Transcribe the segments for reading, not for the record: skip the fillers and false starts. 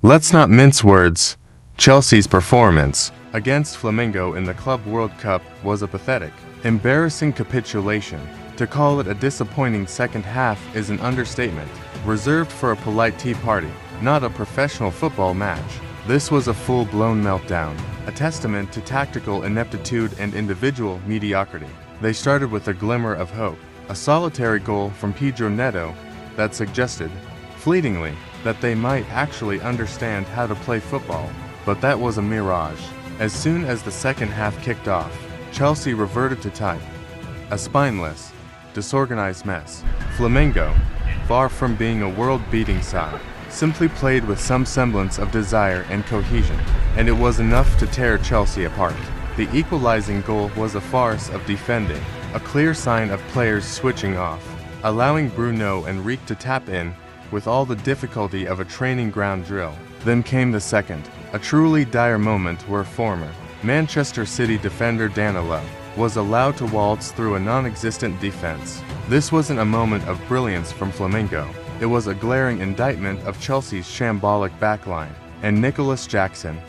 Let's not mince words. Chelsea's performance against Flamengo in the Club World Cup was a pathetic, embarrassing capitulation. To call it a disappointing second half is an understatement, reserved for a polite tea party, not a professional football match. This was a full-blown meltdown, a testament to tactical ineptitude and individual mediocrity. They started with a glimmer of hope, a solitary goal from Pedro Neto that suggested, fleetingly, that they might actually understand how to play football. But that was a mirage. As soon as the second half kicked off, Chelsea reverted to type, a spineless, disorganized mess. Flamengo, far from being a world-beating side, simply played with some semblance of desire and cohesion, and it was enough to tear Chelsea apart. The equalizing goal was a farce of defending, a clear sign of players switching off, allowing Bruno and Reek to tap in with all the difficulty of a training ground drill. Then came the second, a truly dire moment where former Manchester City defender Danilo was allowed to waltz through a non-existent defense. This wasn't a moment of brilliance from Flamengo. It was a glaring indictment of Chelsea's shambolic backline. And Nicholas Jackson,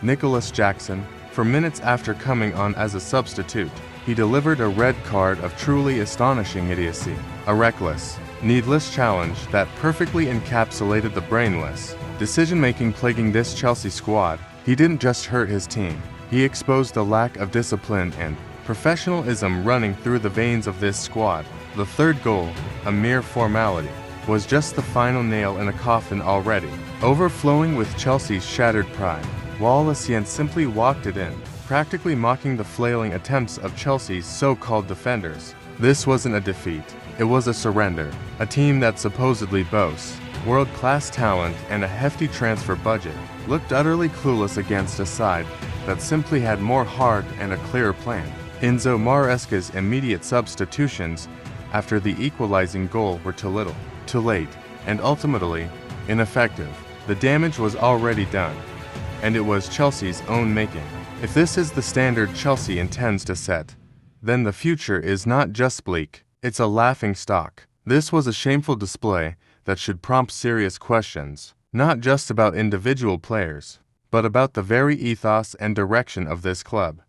Nicholas Jackson, for minutes after coming on as a substitute, he delivered a red card of truly astonishing idiocy. A reckless, needless challenge that perfectly encapsulated the brainless decision-making plaguing this Chelsea squad. He didn't just hurt his team, he exposed the lack of discipline and professionalism running through the veins of this squad. The third goal, a mere formality, was just the final nail in a coffin already. Overflowing with Chelsea's shattered pride, Wallacian simply walked it in, practically mocking the flailing attempts of Chelsea's so-called defenders. This wasn't a defeat, it was a surrender. A team that supposedly boasts world-class talent and a hefty transfer budget looked utterly clueless against a side that simply had more heart and a clearer plan. Enzo Maresca's immediate substitutions after the equalizing goal were too little, too late, and ultimately ineffective. The damage was already done, and it was Chelsea's own making. If this is the standard Chelsea intends to set, then the future is not just bleak, it's a laughing stock. This was a shameful display that should prompt serious questions, not just about individual players, but about the very ethos and direction of this club.